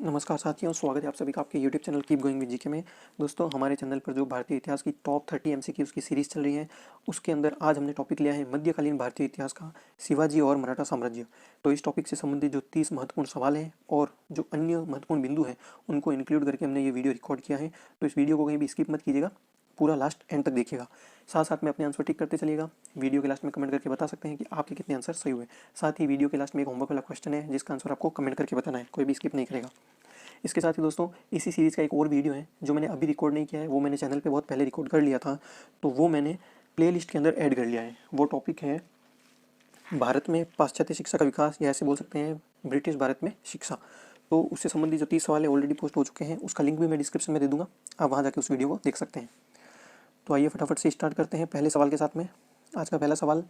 नमस्कार साथियों, स्वागत है आप सभी का आपके YouTube channel keep going with GK में। दोस्तों, हमारे चैनल पर जो भारतीय इतिहास की टॉप 30 एमसीक्यूज़ की सीरीज़ चल रही है, उसके अंदर आज हमने टॉपिक लिया है मध्यकालीन भारतीय इतिहास का शिवाजी और मराठा साम्राज्य। तो इस टॉपिक से संबंधित जो 30 महत्वपूर्ण सवाल हैं और जो अन्य महत्वपूर्ण बिंदु हैं, उनको इंक्लूड करके हमने ये वीडियो रिकॉर्ड किया है। तो इस वीडियो को कहीं भी स्किप मत कीजिएगा, पूरा लास्ट एंड तक देखिएगा। साथ साथ में अपने आंसर टिक करते चलिएगा। वीडियो के लास्ट में कमेंट करके बता सकते हैं कि आपके कितने आंसर सही हुए। साथ ही वीडियो के लास्ट में एक होमवर्क वाला क्वेश्चन है, जिसका आंसर आपको कमेंट करके बताना है, कोई भी स्किप नहीं करेगा। इसके साथ ही दोस्तों, इसी सीरीज़ का एक और वीडियो है जो मैंने अभी रिकॉर्ड नहीं किया है, वो मैंने चैनल पे बहुत पहले रिकॉर्ड कर लिया था, तो वो मैंने प्लेलिस्ट के अंदर ऐड कर लिया है। वो टॉपिक है भारत में पाश्चात्य शिक्षा का विकास, या ऐसे बोल सकते हैं ब्रिटिश भारत में शिक्षा। तो उससे संबंधित जो 30 सवाल है ऑलरेडी पोस्ट हो चुके हैं, उसका लिंक भी मैं डिस्क्रिप्शन में दे दूंगा, आप वहाँ जाके उस वीडियो को देख सकते हैं। तो आइए फटाफट से स्टार्ट करते हैं पहले सवाल के साथ में। आज का पहला सवाल,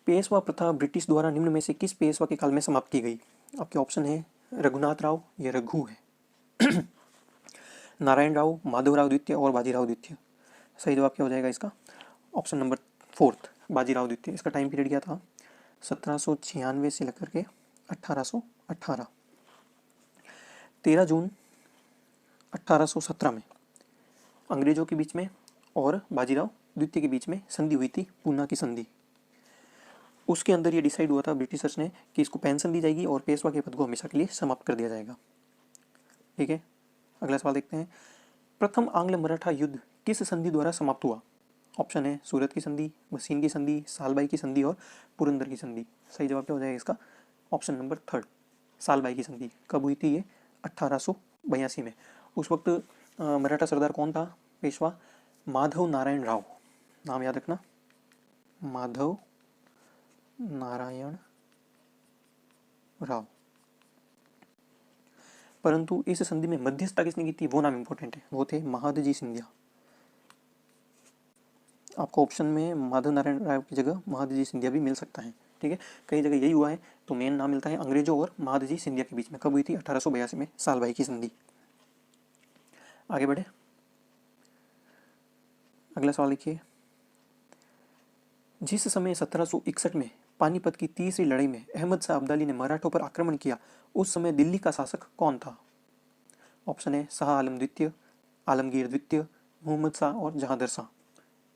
पेशवा प्रथा ब्रिटिश द्वारा निम्न में से किस पेशवा के काल में समाप्त की गई? आपके ऑप्शन है रघुनाथ राव, या रघु है, नारायण राव, माधवराव द्वितीय और बाजीराव द्वितीय। सही जवाब क्या हो जाएगा इसका? ऑप्शन नंबर 4, बाजीराव द्वितीय। इसका टाइम पीरियड क्या था? 1796 से लेकर के 1818। 13 जून 1817 में अंग्रेजों के बीच में और बाजीराव द्वितीय के बीच में संधि हुई थी, पूना की संधि। उसके अंदर ये डिसाइड हुआ था ब्रिटिशर्स ने कि इसको पेंशन दी जाएगी और पेशवा के पद को हमेशा के लिए समाप्त कर दिया जाएगा। ठीक है, अगला सवाल देखते हैं। प्रथम आंग्ल मराठा युद्ध किस संधि द्वारा समाप्त हुआ? ऑप्शन है सूरत की संधि, मसीन की संधि, सालबाई की संधि और पुरंदर की संधि। सही जवाब क्या हो जाएगा इसका? ऑप्शन नंबर 3, सालबाई की संधि। कब हुई थी ये? 1882 में। उस वक्त मराठा सरदार कौन था? पेशवा माधव नारायण राव। नाम याद रखना, माधव नारायण राव। परंतु इस संधि में मध्यस्थता किसने की थी, वो नाम इंपॉर्टेंट है, वो थे महादजी सिंधिया। आपको ऑप्शन में माधव नारायण राव की जगह महादजी सिंधिया भी मिल सकता है। ठीक है, कई जगह यही हुआ है, तो मेन नाम मिलता है अंग्रेजों और महादजी सिंधिया के बीच में। कब हुई थी? 1882 में, सालभाई की संधि। आगे बढ़े, अगला सवाल लिखिए। जिस समय 1761 में पानीपत की तीसरी लड़ाई में अहमद शाह अब्दाली ने मराठों पर आक्रमण किया, उस समय दिल्ली का शासक कौन था? ऑप्शन है शाह आलम द्वितीय, आलमगीर द्वितीय, मोहम्मद शाह और जहांदर शाह।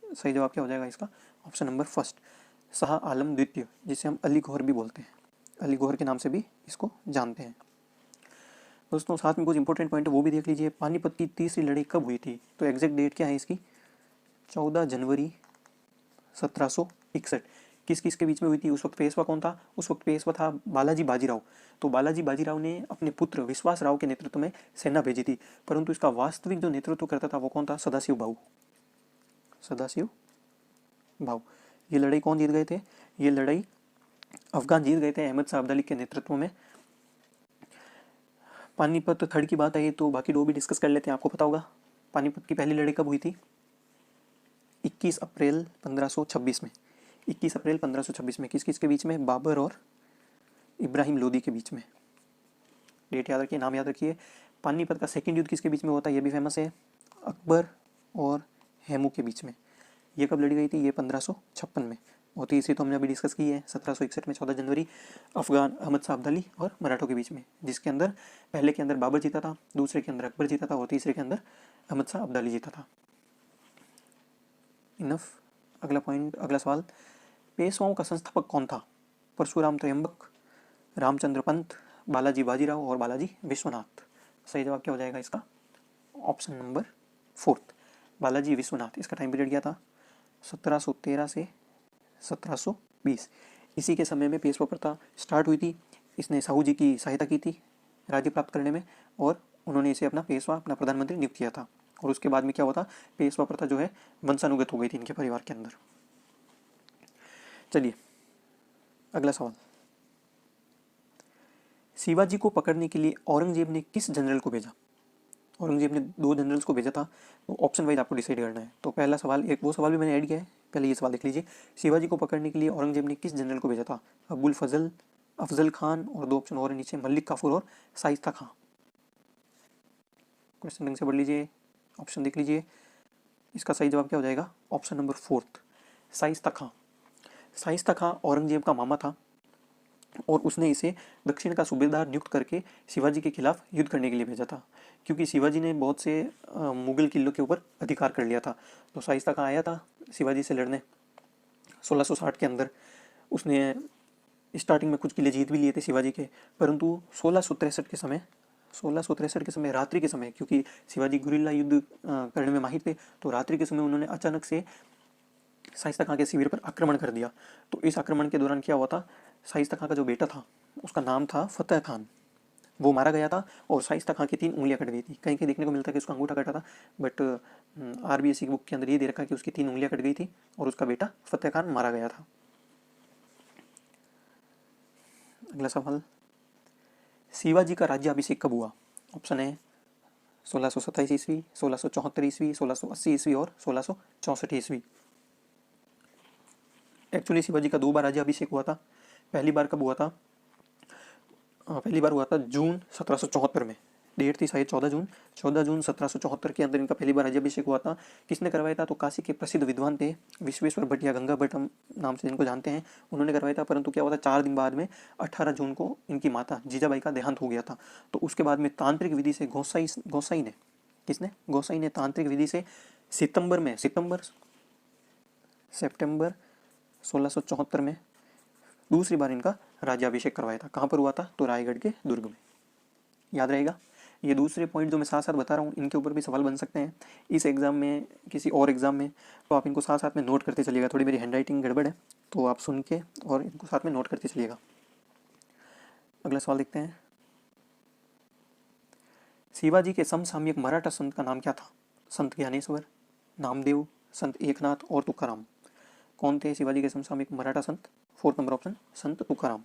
सही जवाब क्या हो जाएगा इसका? ऑप्शन नंबर 1, शाह आलम द्वितीय, जिसे हम अली गौहर भी बोलते हैं, अली गौहर के नाम से भी इसको जानते हैं। दोस्तों, साथ में कुछ इंपॉर्टेंट पॉइंट वो भी देख लीजिए। पानीपत की तीसरी लड़ाई कब हुई थी? तो एग्जैक्ट डेट क्या है इसकी? 14 जनवरी 1761। किस किस के बीच में हुई थी? उस वक्त पेशवा कौन था? उस वक्त पेशवा था बालाजी बाजीराव। तो बालाजी बाजीराव ने अपने पुत्र विश्वास राव के नेतृत्व में सेना भेजी थी, परंतु इसका वास्तविक जो नेतृत्व करता था वो कौन था? सदाशिव भाऊ, सदाशिव भाऊ। ये लड़ाई कौन जीत गए थे? ये लड़ाई अफगान जीत गए थे अहमद शाह अब्दाली के नेतृत्व में। पानीपत थर्ड की बात आई तो बाकी दो भी डिस्कस कर लेते हैं। आपको पता होगा पानीपत की पहली लड़ाई कब हुई थी? 21 अप्रैल 1526 में। 21 अप्रैल 1526 में किस किस के बीच में? बाबर और इब्राहिम लोदी के बीच में। डेट याद रखिए, नाम याद रखिए। पानीपत का सेकंड युद्ध किसके बीच में होता है? ये भी फेमस है, अकबर और हेमू के बीच में। ये कब लड़ी गई थी? ये 1556 में। और तीसरी तो हमने अभी डिस्कस की है, 1761 में 14 जनवरी, अफगान अहमद शाह अब्दाली और मराठों के बीच में, जिसके अंदर पहले के अंदर बाबर जीता था, दूसरे के अंदर अकबर जीता था और तीसरे के अंदर अहमद शाह अब्दाली जीता था। इनफ। अगला पॉइंट, अगला सवाल, पेशवाओं का संस्थापक कौन था? परशुराम त्र्यंबक, रामचंद्र पंत, बालाजी बाजीराव और बालाजी विश्वनाथ। सही जवाब क्या हो जाएगा इसका? Option number 4, Balaji Vishwanath. इसका टाइम पीरियड क्या था? 1713 से 1720। इसी के समय में पेशवा प्रथा स्टार्ट हुई थी। इसने साहू जी की सहायता की थी राज्य प्राप्त करने में, और उन्होंने इसे अपना पेशवा, अपना प्रधानमंत्री नियुक्त किया था। और उसके बाद में क्या हुआ था? पेशवा प्रथा जो है वंशानुगत हो गई थी इनके परिवार के अंदर। चलिए अगला सवाल, शिवाजी को पकड़ने के लिए औरंगजेब ने किस जनरल को भेजा? औरंगजेब ने 2 जनरल्स को भेजा था, तो ऑप्शन वाइज आपको डिसाइड करना है। तो पहला सवाल, एक वो सवाल भी मैंने ऐड किया है, पहले ये सवाल देख लीजिए। शिवाजी को पकड़ने के लिए औरंगजेब ने किस जनरल को भेजा था? अबुल फजल, अफजल खान और 2 ऑप्शन और है नीचे, मलिक काफूर और शाइस्ता खां। क्वेश्चन ढंग से पढ़ लीजिए, ऑप्शन देख लीजिए। इसका सही जवाब क्या हो जाएगा? ऑप्शन नंबर 4, शाइस्ता खां। शाइस्ता खां औरंगजेब का मामा था। और उसने इसे दक्षिण का सूबेदार नियुक्त करके शिवाजी के खिलाफ युद्ध करने के लिए भेजा था, क्योंकि शिवाजी ने बहुत से मुगल किलों के ऊपर अधिकार कर लिया था। तो शाइस्ता खां आया था शिवाजी से लड़ने 1660 के अंदर। उसने स्टार्टिंग में कुछ किले जीत भी लिए थे शिवाजी के, परंतु 1663 के समय रात्रि के समय, क्योंकि शिवाजी गुरिल्ला युद्ध करने में माहिर थे, तो रात्रि के समय उन्होंने अचानक से शाइस्ता खां के शिविर पर आक्रमण कर दिया। तो इस आक्रमण के दौरान क्या हुआ था, शाइस्ता खां का जो बेटा था उसका नाम था फतेह खान, वो मारा गया था और शाइस्ता खां की 3 उंगलियां कट गई थी। कहीं कहीं देखने को मिलता है कि उसका अंगूठा कटा था, बट RBSC की बुक के अंदर ये दे रखा है कि उसकी 3 उंगलियां कट गई थी और उसका बेटा फतेह खान मारा गया था। अगला सवाल, शिवाजी का राज्याभिषेक कब हुआ? ऑप्शन है 1627 ईस्वी, 1674 ईस्वी, 1680 ईस्वी और 1664 ईस्वी। एक्चुअली शिवाजी का 2 बार राज्याभिषेक हुआ था। पहली बार कब हुआ था? पहली बार हुआ था जून 1774 में, डेट थी शायद 14 जून 1774 के अंदर इनका पहली बार राज्याभिषेक हुआ था। किसने करवाया था? तो काशी के प्रसिद्ध विद्वान थे विश्वेश्वर भट्ट या गंगा भट्ट हम नाम से जिनको जानते हैं, उन्होंने करवाया था। परंतु क्या हुआ था, 4 दिन बाद में 18 जून को इनकी माता जीजाबाई का देहांत हो गया था। तो उसके बाद में तांत्रिक विधि से गोसाई ने तांत्रिक विधि से सितंबर 1674 में दूसरी बार इनका राज्याभिषेक करवाया था। कहाँ पर हुआ था? तो रायगढ़ के दुर्ग में। याद रहेगा। ये दूसरे पॉइंट जो मैं साथ साथ बता रहा हूँ, इनके ऊपर भी सवाल बन सकते हैं इस एग्जाम में, किसी और एग्जाम में, तो आप इनको साथ साथ में नोट करते चलिएगा। थोड़ी मेरी हैंडराइटिंग गड़बड़ है, तो आप सुन के और इनको साथ में नोट करते चलिएगा। अगला सवाल देखते हैं, शिवाजी के समसामयिक मराठा संत का नाम क्या था? संत ज्ञानेश्वर, नामदेव, संत एकनाथ और तुकाराम। कौन थे शिवाजी के समसामयिक मराठा संत? 4 नंबर ऑप्शन, संत तुकाराम।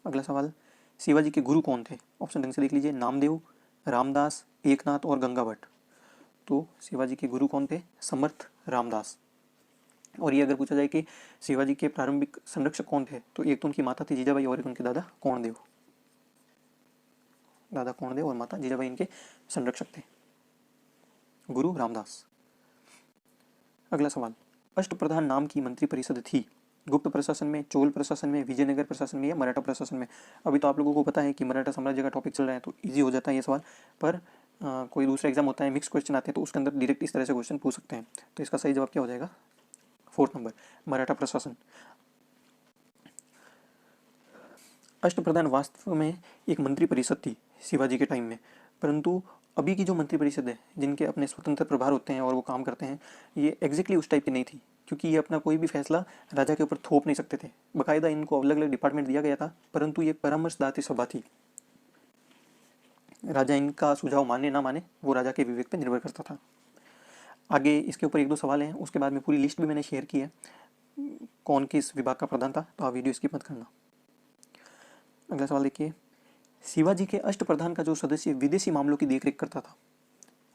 अगला सवाल, शिवाजी के गुरु कौन थे? ऑप्शन ढंग से देख लीजिए, नामदेव, रामदास, एकनाथ और गंगा भट्ट। तो शिवाजी के गुरु कौन थे? समर्थ रामदास। और ये अगर पूछा जाए कि शिवाजी के प्रारंभिक संरक्षक कौन थे, तो एक तो उनकी माता थी जीजाबाई और एक उनके दादा कोंडदेव और माता जीजाबाई इनके संरक्षक थे। गुरु रामदास। अगला सवाल, अष्टप्रधान नाम की मंत्री परिषद थी गुप्त प्रशासन में, चोल प्रशासन में, विजयनगर प्रशासन में या मराठा प्रशासन में? अभी तो आप लोगों को पता है कि मराठा साम्राज्य का टॉपिक चल रहा है, तो इजी हो जाता है ये सवाल। पर कोई दूसरा एग्जाम होता है, मिक्स क्वेश्चन आते हैं, तो उसके अंदर डायरेक्ट इस तरह से क्वेश्चन पूछ सकते हैं। तो इसका सही जवाब क्या हो जाएगा? 4 नंबर, मराठा प्रशासन। अष्टप्रधान वास्तव में एक मंत्री परिषद थी शिवाजी के टाइम में, परंतु अभी की जो मंत्री परिषद है, जिनके अपने स्वतंत्र प्रभार होते हैं और वो काम करते हैं, ये एग्जैक्टली उस टाइप की नहीं थी, क्योंकि ये अपना कोई भी फैसला राजा के ऊपर थोप नहीं सकते थे। बाकायदा इनको अलग अलग डिपार्टमेंट दिया गया था, परंतु ये परामर्शदात्री सभा थी। राजा इनका सुझाव माने ना माने वो राजा के विवेक पर निर्भर करता था। आगे इसके ऊपर 1-2 सवाल हैं, उसके बाद में पूरी लिस्ट भी मैंने शेयर की है कौन किस विभाग का प्रधान था, तो आप वीडियो स्किप मत करना। अगला सवाल देखिए, शिवाजी के अष्टप्रधान का जो सदस्य विदेशी मामलों की देखरेख करता था?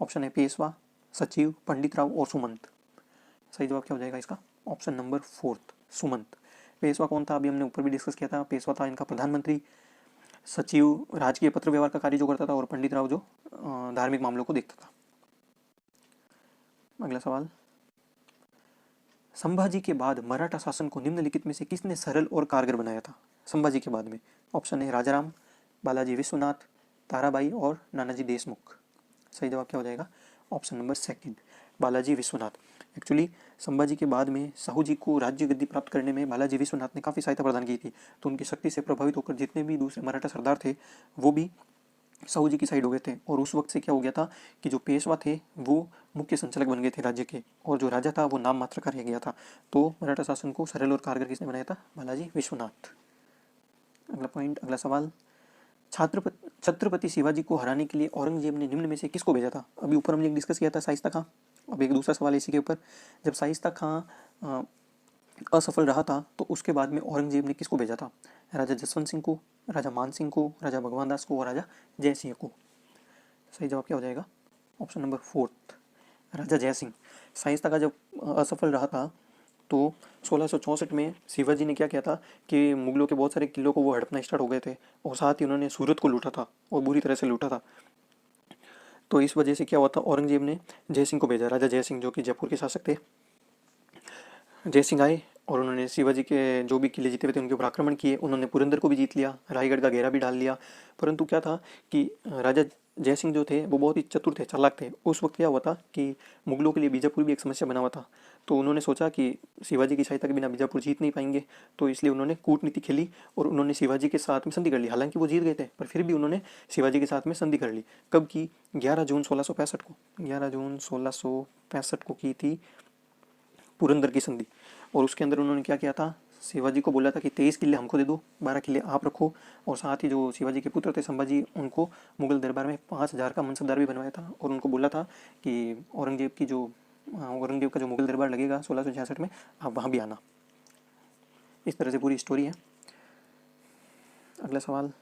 ऑप्शन है पेशवा, सचिव, पंडित राव और सुमंत। सही जवाब क्या हो जाएगा इसका? Option number 4, Sumant. पेशवा कौन था? अभी हमने ऊपर भी डिस्कस किया था। पेशवा था इनका प्रधानमंत्री, सचिव राजकीय पत्र व्यवहार का कार्य जो करता था, और पंडित राव जो धार्मिक मामलों को देखता था। अगला सवाल, संभाजी के बाद मराठा शासन को निम्नलिखित में से किसने सरल और कारगर बनाया था? संभाजी के बाद में ऑप्शन है राजाराम, बालाजी विश्वनाथ, ताराबाई और नानाजी देशमुख। सही जवाब क्या हो जाएगा? Option number 2, Balaji Vishwanath. Actually Sambhaji के बाद में साहू जी को राज्य गद्दी प्राप्त करने में बालाजी विश्वनाथ ने काफ़ी सहायता प्रदान की थी, तो उनकी शक्ति से प्रभावित होकर जितने भी दूसरे मराठा सरदार थे वो भी साहू जी की साइड हो गए थे। और उस वक्त से क्या हो गया था कि जो पेशवा थे वो मुख्य संचालक बन गए थे राज्य के, और जो राजा था वो नाम मात्र का रह गया था। तो मराठा शासन को सरल और कारगर किसने बनाया था? बालाजी विश्वनाथ। अगला पॉइंट, अगला सवाल, छत्रपति शिवाजी को हराने के लिए औरंगजेब ने निम्न में से किसको भेजा था? अभी ऊपर हमने डिस्कस किया था शाइस्ता खां। अब एक दूसरा सवाल इसी के ऊपर, जब शाइस्ता खां असफल रहा था तो उसके बाद में औरंगजेब ने किसको भेजा था? राजा जसवंत सिंह को, राजा मान सिंह को, राजा भगवान दास को और राजा जय सिंह को। सही जवाब क्या हो जाएगा? ऑप्शन नंबर 4, राजा जय सिंह। शाइस्ता का जब असफल रहा था तो 1664 में शिवाजी ने क्या किया था कि मुगलों के बहुत सारे किलों को वो हड़पना स्टार्ट हो गए थे, और साथ ही उन्होंने सूरत को लूटा था और बुरी तरह से लूटा था। तो इस वजह से क्या हुआ था, औरंगजेब ने जय सिंह को भेजा, राजा जय सिंह जो कि जयपुर के शासक थे। जय सिंह आए और उन्होंने शिवाजी के जो भी किले जीते हुए थे उनके ऊपर आक्रमण किए। उन्होंने पुरंदर को भी जीत लिया, रायगढ़ का घेरा भी डाल लिया। परंतु क्या था कि राजा जय सिंह जो थे वो बहुत ही चतुर थे, चालाक थे। उस वक्त क्या हुआ था कि मुगलों के लिए बीजापुर भी एक समस्या बना हुआ था। तो उन्होंने सोचा कि शिवाजी की सहायता के बिना बीजापुर जीत नहीं पाएंगे, तो इसलिए उन्होंने कूटनीति खेली और उन्होंने शिवाजी के साथ में संधि कर ली। हालांकि वो जीत गए थे पर फिर भी उन्होंने शिवाजी के साथ में संधि कर ली। कब की? 11 जून 1665 को। 11 जून 1665 को की थी पुरंदर की संधि। और उसके अंदर उन्होंने क्या किया था, शिवाजी को बोला था कि 23 किले हमको दे दो, 12 किले आप रखो। और साथ ही जो शिवाजी के पुत्र थे संभाजी, उनको मुगल दरबार में 5,000 का मनसबदार भी बनवाया था। और उनको बोला था कि औरंगजेब का जो मुगल दरबार लगेगा 1666 में, आप वहाँ भी आना। इस तरह से पूरी स्टोरी है। अगला सवाल,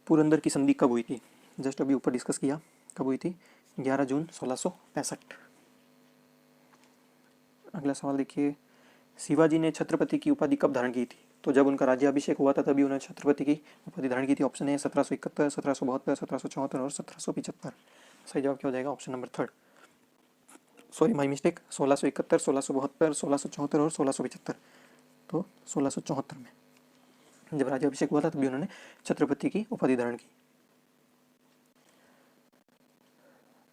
पुरंदर की संधि कब हुई थी? जस्ट अभी ऊपर डिस्कस किया, कब हुई थी? 11 जून 1665। अगला सवाल देखिए, शिवाजी ने छत्रपति की उपाधि कब धारण की थी? तो जब उनका राज्याभिषेक हुआ था तभी उन्होंने छत्रपति की उपाधि धारण की थी। ऑप्शन है 1771, 1772, 1774 और 1775। सही जवाब क्या हो जाएगा? Option number third. Sorry, my mistake, 1671, 1672, 1674 और 1675। तो 1674 में जब राज्याभिषेक हुआ था तभी उन्होंने छत्रपति की उपाधि धारण की।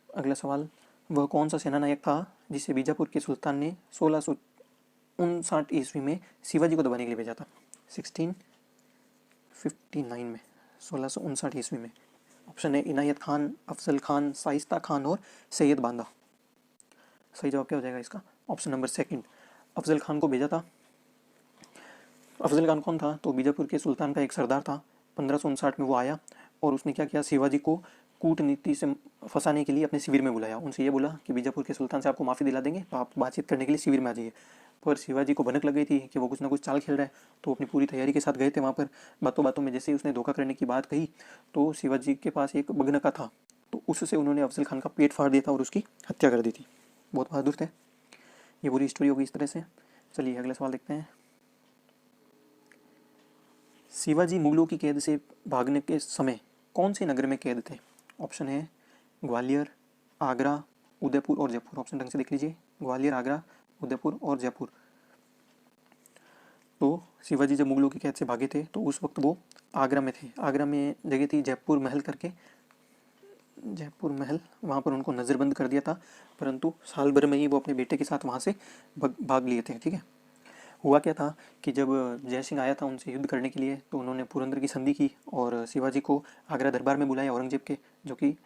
अगला सवाल, वह कौन सा सेनानायक था जिसे बीजापुर के सुल्तान ने 1659 ईस्वी में शिवाजी को दबाने के लिए भेजा था? 1659 में, 1659 ईस्वी में। ऑप्शन है इनायत खान, अफजल खान, शाइस्ता खान और सैयद बांदा। सही जवाब क्या हो जाएगा इसका? Option number second, Afzal Khan को भेजा था। अफजल खान कौन था? तो बीजापुर के सुल्तान का एक सरदार था। 1559 में वो आया और उसने क्या किया, शिवाजी को कूटनीति से फंसाने के लिए अपने शिविर में बुलाया। उनसे ये बोला कि बीजापुर के सुल्तान से आपको माफ़ी दिला देंगे तो आप बातचीत करने के लिए शिविर में आ जाइए। पर शिवाजी को भनक लग गई थी कि वो कुछ ना कुछ चाल खेल रहा है, तो अपनी पूरी तैयारी के साथ गए थे वहाँ पर। बातों बातों में जैसे ही उसने धोखा करने की बात कही तो शिवाजी के पास एक बगनका था, तो उससे उन्होंने अफजल खान का पेट फाड़ दिया था और उसकी हत्या कर दी थी। बहुत बहादुर थे। ये पूरी स्टोरी होगी इस तरह से। चलिए अगला सवाल देखते हैं। शिवाजी मुगलों की कैद से भागने के समय कौन से नगर में कैद थे? ऑप्शन है ग्वालियर, आगरा, उदयपुर और जयपुर। ऑप्शन ढंग से देख लीजिए, ग्वालियर, आगरा, उदयपुर और जयपुर। तो शिवाजी जब मुगलों की कैद से भागे थे तो उस वक्त वो आगरा में थे। आगरा में जगह थी जयपुर महल करके, जयपुर महल, वहाँ पर उनको नज़रबंद कर दिया था। परंतु साल भर में ही वो अपने बेटे के साथ वहाँ से भाग लिए थे। ठीक है। हुआ क्या था कि जब जय सिंह आया था उनसे युद्ध करने के लिए तो उन्होंने पुरंदर की संधि की और शिवाजी को आगरा दरबार में बुलाया औरंगजेब के, जो कि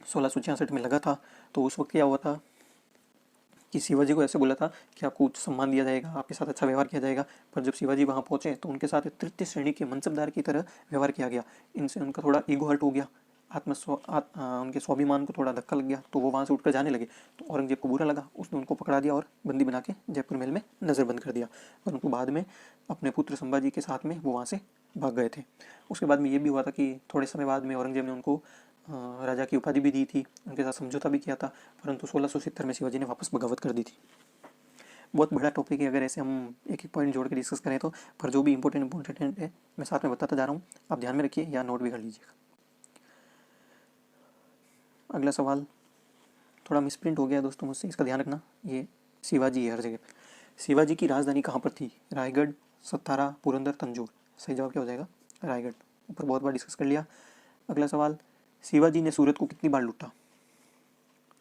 1666 में लगा था। तो उस वक्त क्या हुआ था कि शिवाजी को ऐसे बोला था कि आपको उच्च सम्मान दिया जाएगा, आपके साथ अच्छा व्यवहार किया जाएगा। पर जब शिवाजी वहाँ पहुँचे तो उनके साथ तृतीय श्रेणी के मनसबदार की तरह व्यवहार किया गया। इनसे उनका थोड़ा ईगो हर्ट हो गया, उनके स्वाभिमान को थोड़ा धक्का लग गया, तो वो वहाँ से उठकर जाने लगे। तो औरंगजेब को बुरा लगा, उसने उनको पकड़ा दिया और बंदी बना के जयपुर महल में नज़रबंद कर दिया। परंतु बाद में अपने पुत्र संभाजी के साथ में वो वहाँ से भाग गए थे। उसके बाद में ये भी हुआ था कि थोड़े समय बाद में औरंगजेब ने उनको राजा की उपाधि भी दी थी, उनके साथ समझौता भी किया था। परंतु 1670 में शिवाजी ने वापस बगावत कर दी थी। बहुत बड़ा टॉपिक है, अगर ऐसे हम एक एक पॉइंट जोड़ के डिस्कस करें तो, पर जो भी इंपॉर्टेंट है मैं साथ में बताता जा रहा हूँ, आप ध्यान में रखिए या नोट भी कर लीजिएगा। अगला सवाल थोड़ा मिसप्रिंट हो गया दोस्तों मुझसे, इसका ध्यान रखना। ये शिवाजी है हर जगह। शिवाजी की राजधानी कहाँ पर थी? रायगढ़, सतारा, पुरंदर, तंजौर। सही जवाब क्या हो जाएगा? रायगढ़। ऊपर बहुत बार डिस्कस कर लिया। अगला सवाल, शिवाजी ने सूरत को कितनी बार लूटा?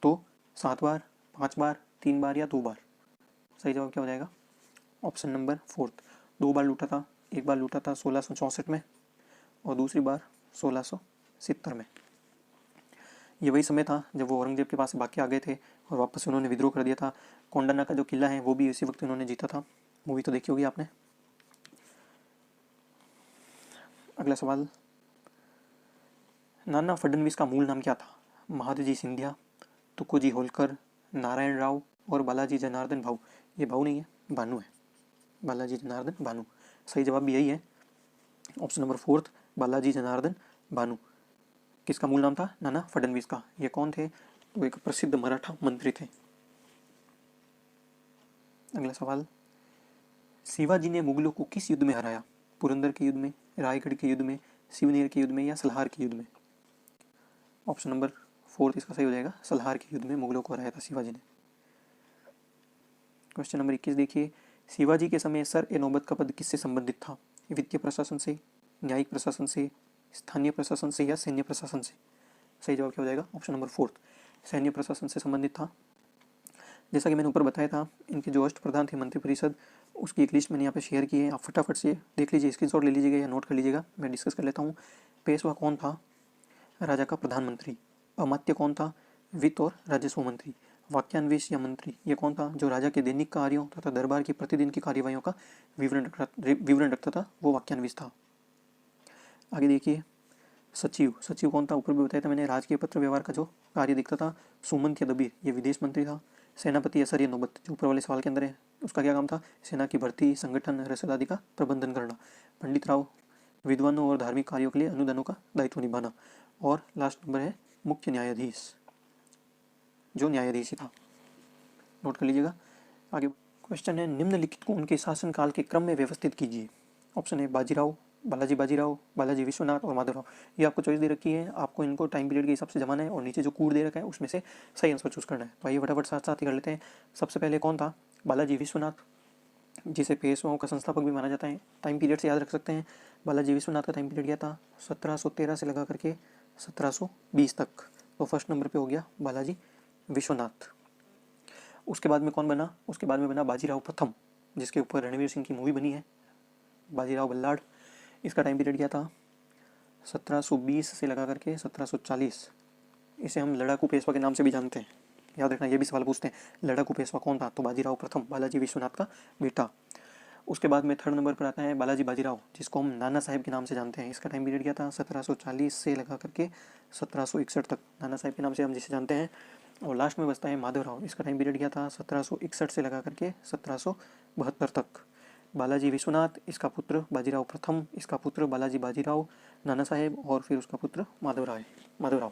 तो 7 बार, 5 बार, 3 बार या 2 बार। सही जवाब क्या हो जाएगा? ऑप्शन नंबर फोर्थ, 2 बार लूटा था। एक बार लूटा था 1664 में और दूसरी बार 1670 में। ये वही समय था जब वो औरंगजेब के पास भाग के आ गए थे और वापस उन्होंने विद्रोह कर दिया था। कोंडाना का जो किला है वो भी इसी वक्त उन्होंने जीता था। मूवी तो देखी होगी आपने। अगला सवाल, नाना फडणवीस का मूल नाम क्या था? महादजी सिंधिया, तुकोजी होलकर, नारायण राव और बालाजी जनार्दन भाऊ। ये भाऊ नहीं है, भानु है, बालाजी जनार्दन भानु। सही जवाब भी यही है, option number fourth, Balaji Janardan Bhanu. किसका मूल नाम था? नाना फडणवीस का। ये कौन थे? तो एक प्रसिद्ध मराठा मंत्री थे। अगला सवाल, शिवाजी ने मुगलों को किस युद्ध में हराया? पुरंदर के युद्ध में, रायगढ़ के युद्ध में, सिवनेर के युद्ध में या सलहार के युद्ध में? ऑप्शन नंबर फोर्थ इसका सही हो जाएगा, सलहार के युद्ध में मुगलों को हराया था शिवाजी ने। क्वेश्चन नंबर 21 देखिए, शिवाजी के समय सर ए नौबत का पद किससे संबंधित था? वित्तीय प्रशासन से, न्यायिक प्रशासन से, स्थानीय प्रशासन से या सैन्य प्रशासन से? सही जवाब क्या हो जाएगा? ऑप्शन नंबर 4, सैन्य प्रशासन से संबंधित था। जैसा कि मैंने ऊपर बताया था, इनके जो अष्टप्रधान थे मंत्रिपरिषद, उसकी एक लिस्ट मैंने यहाँ पे शेयर की है, आप फटाफट से देख लीजिए, स्क्रीनशॉट ले लीजिएगा या नोट कर लीजिएगा, मैं डिस्कस कर लेता हूँ। पेशवा कौन था? राजा का प्रधानमंत्री। अमात्य कौन था? वित्त और राजस्व मंत्री। वाक्यान्वेश या मंत्री, ये कौन था? जो राजा के दैनिक कार्यों तथा दरबार की प्रतिदिन की कार्यवाहियों का विवरण रखता था, वो वाक्यान्वेश था। आगे देखिए, सचिव, सचिव कौन था? ऊपर भी बताया था मैंने, राजकीय पत्र व्यवहार का जो कार्य देखता था। सुमंत या दबीर, ये विदेश मंत्री था। सेनापति असर या नौबत, जो ऊपर वाले सवाल के अंदर है, उसका क्या काम था? सेना की भर्ती, संगठन, रसद आदि का प्रबंधन करना। पंडित राव, विद्वानों और धार्मिक कार्यों के लिए अनुदानों का दायित्व निभाना। और लास्ट नंबर है मुख्य न्यायाधीश, जो न्यायाधीश ही था। नोट कर लीजिएगा। आगे क्वेश्चन है, निम्नलिखित को उनके शासनकाल के क्रम में व्यवस्थित कीजिए। ऑप्शन है बाजीराव, बालाजी बाजीराव, बालाजी विश्वनाथ और माधवराव। ये आपको चॉइस दे रखी है, आपको इनको टाइम पीरियड के हिसाब से जमाना है और नीचे जो कोड दे रखा है उसमें से सही आंसर चूज करना है। तो आइए फटाफट साथ साथ ही कर लेते हैं। सबसे पहले कौन था? बालाजी विश्वनाथ, जिसे पेशवाओं का संस्थापक भी माना जाता है। टाइम पीरियड से याद रख सकते हैं। बालाजी विश्वनाथ का टाइम पीरियड क्या था? 1713 से लगा करके 1720 तक। तो फर्स्ट नंबर पे हो गया बालाजी विश्वनाथ। उसके बाद में कौन बना? उसके बाद में बना बाजीराव प्रथम, जिसके ऊपर रणवीर सिंह की मूवी बनी है, बाजीराव बल्लाड़। इसका टाइम पीरियड क्या था? 1720 से लगा करके 1740। इसे हम लड़ाकू पेशवा के नाम से भी जानते हैं, याद रखना, ये भी सवाल पूछते हैं। लड़ाकू पेशवा कौन था? तो बाजीराव प्रथम, बालाजी विश्वनाथ का बेटा। उसके बाद में थर्ड नंबर पर आता है बालाजी बाजीराव, जिसको हम नाना साहेब के नाम से जानते हैं। इसका टाइम पीरियड क्या था? 1740 से लगा करके 1761 तक, नाना साहेब के नाम से हम जिसे जानते हैं। और लास्ट में बचता है माधवराव। इसका टाइम पीरियड क्या था? 1761 से लगा करके 1772 तक। बालाजी विश्वनाथ, इसका पुत्र बाजीराव प्रथम, इसका पुत्र बालाजी बाजीराव, नाना साहेब, और फिर उसका पुत्र माधवराव।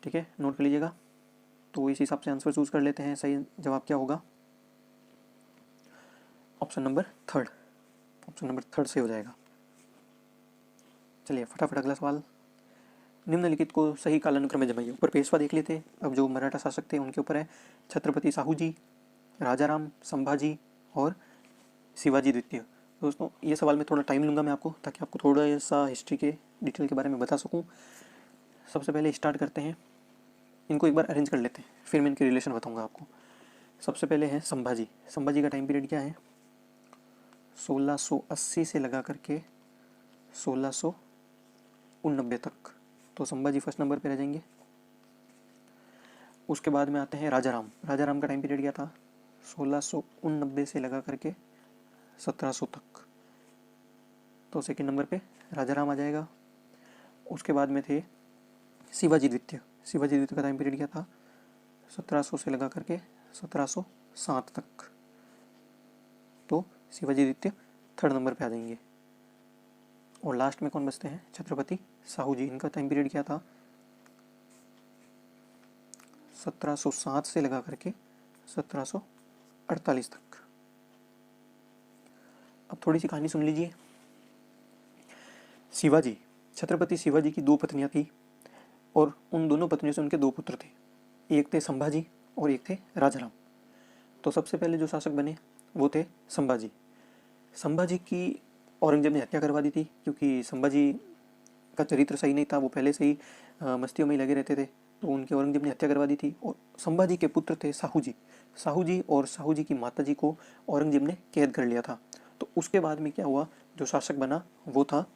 ठीक है, नोट कर लीजिएगा। तो इस हिसाब से आंसर चूज कर लेते हैं। सही जवाब क्या होगा? Option number third, option number third से हो जाएगा। चलिए फटाफट अगला सवाल। निम्नलिखित को सही कालानुक्रम में जमाइए। ऊपर पेशवा देख लेते हैं, अब जो मराठा शासक थे उनके ऊपर है। छत्रपति साहू जी, राजाराम, संभाजी और शिवाजी द्वितीय। दोस्तों ये सवाल में थोड़ा टाइम लूँगा मैं आपको, ताकि आपको थोड़ा सा हिस्ट्री के डिटेल के बारे में बता सकूँ। सबसे पहले स्टार्ट करते हैं, इनको एक बार अरेंज कर लेते हैं, फिर मैं इनके रिलेशन बताऊँगा आपको। सबसे पहले है संभाजी। संभाजी का टाइम पीरियड क्या है? 1680 से लगा करके 1689 तक। तो संभाजी फर्स्ट नंबर पे रह जाएंगे। उसके बाद में आते हैं राजाराम। राजाराम का टाइम पीरियड क्या था? 1689 से लगा करके 1700 तक। तो सेकंड नंबर पे राजाराम आ जाएगा। उसके बाद में थे शिवाजी द्वितीय। शिवाजी द्वितीय का टाइम पीरियड क्या था? 1700 से लगा करके 1707 तक। तो शिवाजी द्वितीय थर्ड नंबर पे आ जाएंगे। और लास्ट में कौन बचते हैं? छत्रपति साहू जी। इनका टाइम पीरियड क्या था? 1707 से लगा करके 1748 तक। अब थोड़ी सी कहानी सुन लीजिए। शिवाजी, छत्रपति शिवाजी की दो पत्नियां थी और उन दोनों पत्नियों से उनके दो पुत्र थे। एक थे संभाजी और एक थे राजाराम। तो सबसे पहले जो शासक बने वो थे संभाजी। संभाजी की औरंगजेब ने हत्या करवा दी थी, क्योंकि संभाजी का चरित्र सही नहीं था, वो पहले से ही मस्तियों में ही लगे रहते थे, तो उनकी औरंगजेब ने हत्या करवा दी थी। और संभाजी के पुत्र थे साहू जी। साहू जी और साहू जी की माता जी को औरंगजेब ने कैद कर लिया था। तो उसके बाद में क्या हुआ, जो शासक बना वो था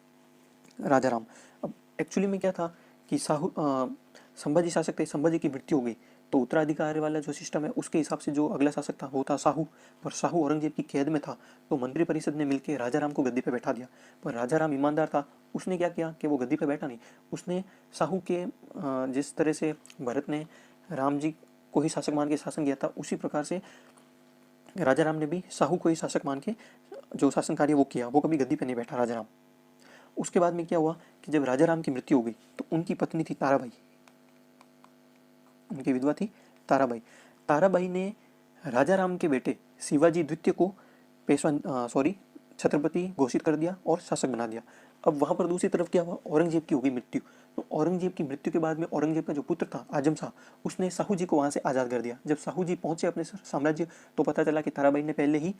राजाराम। अब एक्चुअली में क्या था कि संभाजी शासक थे, संभाजी की मृत्यु हो गई, तो उत्तराधिकारी वाला जो सिस्टम है उसके हिसाब से जो अगला शासक था वो था साहू। पर साहू औरंगजेब की कैद में था, तो मंत्रिपरिषद ने मिलकर राजाराम को गद्दी पे बैठा दिया। पर राजाराम ईमानदार था, उसने क्या किया कि वो गद्दी पे बैठा नहीं, उसने साहू के जिस तरह से भरत ने राम जी को ही शासक मान के शासन किया था, उसी प्रकार से राजाराम ने भी साहू को ही शासक मान के जो शासन कार्य वो किया। वो कभी गद्दी पे नहीं बैठा राजाराम। उसके बाद में क्या हुआ कि जब राजाराम की मृत्यु हो गई तो उनकी पत्नी थी ताराबाई, उनकी विधवा थी ताराबाई। ताराबाई ने राजाराम के बेटे शिवाजी द्वितीय को छत्रपति घोषित कर दिया और शासक बना दिया। अब वहाँ पर दूसरी तरफ क्या हुआ, औरंगजेब की हो गई मृत्यु। तो औरंगजेब की मृत्यु के बाद में औरंगजेब का जो पुत्र था आजम शाह, उसने साहू जी को वहाँ से आज़ाद कर दिया। जब साहू जी पहुँचे अपने साम्राज्य तो पता चला कि ताराबाई ने पहले ही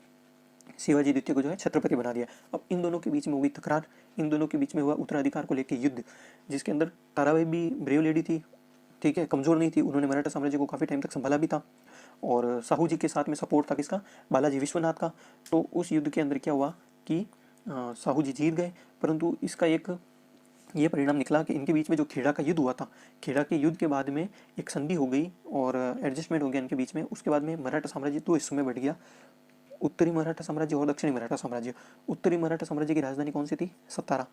शिवाजी द्वितीय को जो है छत्रपति बना दिया। अब इन दोनों के बीच में हुई तकरार, इन दोनों के बीच में हुआ उत्तराधिकार को लेकर युद्ध, जिसके अंदर ताराबाई भी ब्रेव लेडी थी, ठीक है, कमज़ोर नहीं थी, उन्होंने मराठा साम्राज्य को काफ़ी टाइम तक संभाला भी था, और साहू जी के साथ में सपोर्ट था किसका, बालाजी विश्वनाथ का। तो उस युद्ध के अंदर क्या हुआ कि साहू जी जीत गए, परंतु इसका एक ये परिणाम निकला कि इनके बीच में जो खेड़ा का युद्ध हुआ था, खेड़ा के युद्ध के बाद में एक संधि हो गई और एडजस्टमेंट हो गया इनके बीच में। उसके बाद में मराठा साम्राज्य दो हिस्सों में बढ़ गया, उत्तरी मराठा साम्राज्य और दक्षिणी मराठा साम्राज्य। उत्तरी मराठा साम्राज्य की राजधानी कौन सी थी, सतारा।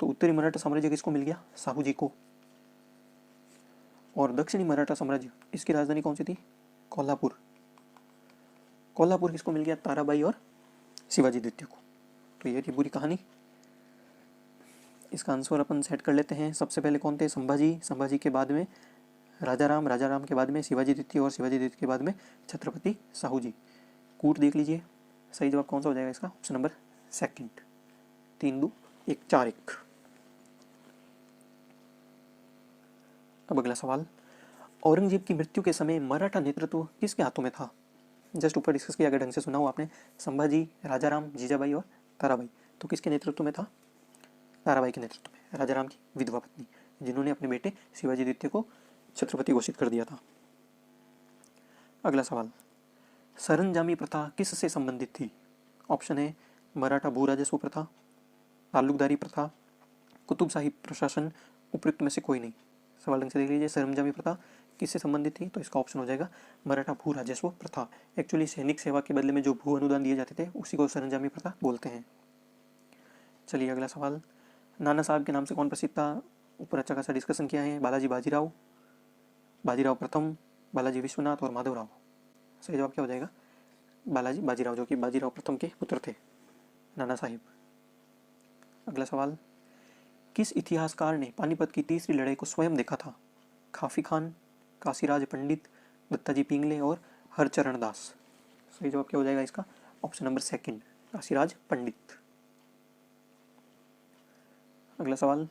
तो उत्तरी मराठा साम्राज्य किसको मिल गया, साहू जी को। और दक्षिणी मराठा साम्राज्य, इसकी राजधानी कौन सी थी, कोल्हापुर। कोल्हापुर किसको मिल गया, ताराबाई और शिवाजी द्वितीय को। तो ये थी पूरी कहानी। इसका आंसर अपन सेट कर लेते हैं। सबसे पहले कौन थे, संभाजी, संभाजी के बाद में राजा राम, राजा राम के बाद में शिवाजी द्वितीय और शिवाजी द्वितीय के बाद में छत्रपति साहू जी। कूट देख लीजिए, सही जवाब कौन सा हो जाएगा इसका, ऑप्शन नंबर सेकंड, 3-2-1 4-1। अब अगला सवाल, औरंगजेब की मृत्यु के समय मराठा नेतृत्व किसके हाथों में था। जस्ट ऊपर डिस्कस किया, अगर ढंग से सुना हो आपने, संभाजी, राजाराम, जीजाबाई और ताराबाई। तो किसके नेतृत्व में था, ताराबाई के नेतृत्व में, राजाराम की विधवा पत्नी, जिन्होंने अपने बेटे शिवाजी द्वितीय को छत्रपति घोषित कर दिया था। अगला सवाल, सरंजामी प्रथा किससे संबंधित थी। ऑप्शन है मराठा भू राजस्व प्रथा, ताल्लुकदारी प्रथा, कुतुबशाही प्रशासन, उपयुक्त में से कोई नहीं। सवाल ढंग से देख लीजिए, सरंजामी प्रथा किससे संबंधित थी, तो इसका ऑप्शन हो जाएगा मराठा भू राजस्व प्रथा। एक्चुअली सैनिक सेवा के बदले में जो भू अनुदान दिए जाते थे उसी को सरंजामी प्रथा बोलते हैं। चलिए अगला सवाल, नाना साहब के नाम से कौन प्रसिद्ध था। ऊपर अच्छा खासा डिस्कशन किया है, बालाजी बाजीराव, बाजीराव प्रथम, बालाजी विश्वनाथ और माधवराव। सही जवाब क्या हो जाएगा, बालाजी बाजीराव, जो कि बाजीराव प्रथम के पुत्र थे, नाना साहिब। अगला सवाल, किस इतिहासकार ने पानीपत की तीसरी लड़ाई को स्वयं देखा था। खाफी खान, काशीराज पंडित, दत्ताजी पिंगले और हरचरण दास। सही जवाब क्या हो जाएगा इसका, ऑप्शन नंबर सेकंड, काशीराज पंडित। अगला सवाल,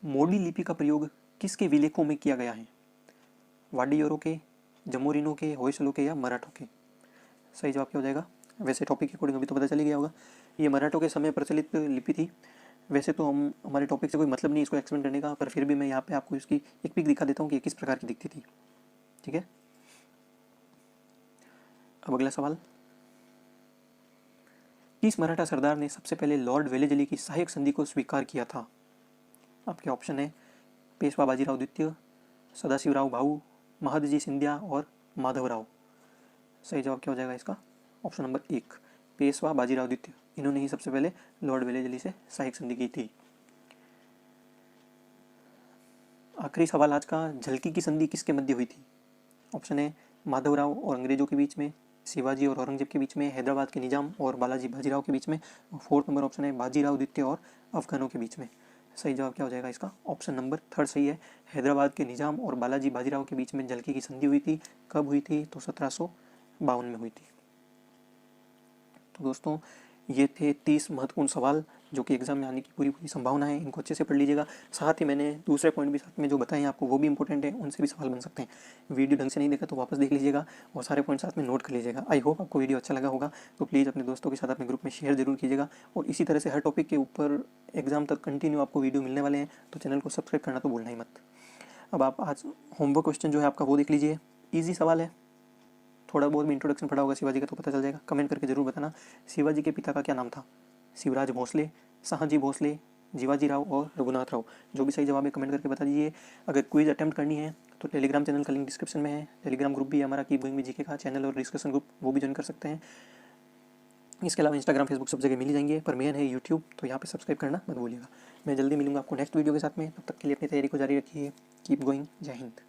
मोडी लिपि का प्रयोग किसके विलेखों में किया गया है। वाडियोरों के, जमोरिनों के, होयसलों के या मराठों के। सही जवाब क्या हो जाएगा, वैसे टॉपिक के अकॉर्डिंग अभी तो पता चल ही गया होगा, ये मराठों के समय प्रचलित लिपि थी। वैसे तो हम हमारे टॉपिक से कोई मतलब नहीं इसको एक्सप्लेन करने का, पर फिर भी मैं यहाँ पे आपको इसकी एक पिक दिखा देता हूँ कि किस प्रकार की दिखती थी, ठीक है। अब अगला सवाल, किस मराठा सरदार ने सबसे पहले लॉर्ड वेलेजली की सहायक संधि को स्वीकार किया था। आपके ऑप्शन है पेशवा बाजीराव द्वितीय, सदाशिवराव भाऊ, महदजी सिंधिया और माधवराव। सही जवाब क्या हो जाएगा इसका, ऑप्शन नंबर 1, पेशवा बाजीराव द्वितीय। इन्होंने ही सबसे पहले लॉर्ड वेलेजली से सहायक संधि की थी। आखिरी सवाल आज का, झलकी की संधि किसके मध्य हुई थी। ऑप्शन है माधवराव और अंग्रेजों के बीच में, शिवाजी और औरंगजेब के बीच में, हैदराबाद के निजाम और बालाजी बाजीराव के बीच में, और फोर्थ नंबर ऑप्शन है बाजीराव द्वितीय और अफगानों के बीच में। सही जवाब क्या हो जाएगा इसका, ऑप्शन नंबर 3 सही है, हैदराबाद के निजाम और बालाजी बाजीराव के बीच में झलकी की संधि हुई थी। कब हुई थी, तो 1752 में हुई थी। तो दोस्तों ये थे 30 महत्वपूर्ण सवाल जो कि एग्जाम में आने की पूरी संभावना है, इनको अच्छे से पढ़ लीजिएगा। साथ ही मैंने दूसरे पॉइंट भी साथ में जो बताए हैं आपको वो भी इंपॉर्टेंट है, उनसे भी सवाल बन सकते हैं। वीडियो ढंग से नहीं देखा तो वापस देख लीजिएगा और सारे पॉइंट साथ में नोट कर लीजिएगा। आई होप आपको वीडियो अच्छा लगा होगा, तो प्लीज़ अपने दोस्तों के साथ अपने ग्रुप में शेयर जरूर कीजिएगा। और इसी तरह से हर टॉपिक के ऊपर एग्जाम तक कंटिन्यू आपको वीडियो मिलने वाले हैं, तो चैनल को सब्सक्राइब करना तो भूलना ही मत। अब आप आज होमवर्क क्वेश्चन जो है आपका वो देख लीजिए, ईजी सवाल है, थोड़ा बहुत भी इंट्रोडक्शन पढ़ा होगा शिवाजी का तो पता चल जाएगा। कमेंट करके जरूर बताना शिवाजी के पिता का क्या नाम था। शिवराज भोसले, शाहजी भोसले, जीवाजी राव और रघुनाथ राव। जो भी सही जवाब है कमेंट करके बता दीजिए। अगर क्विज अटेम्प्ट करनी है तो टेलीग्राम चैनल का लिंक डिस्क्रिप्शन में है। टेलीग्राम ग्रुप भी है हमारा कीप गोइंग विद जीके का चैनल और डिस्कशन ग्रुप, वो भी ज्वाइन कर सकते हैं। इसके अलावा इंस्टाग्राम फेसबुक सब जगह मिल जाएंगे, पर मेन है यूट्यूब, तो यहाँ पे सब्सक्राइब करना मत भूलिएगा। मैं जल्दी मिलूंगा आपको नेक्स्ट वीडियो के साथ में, तब तक के लिए अपनी तैयारी को जारी रखिए। कीप गोइंग, जय हिंद।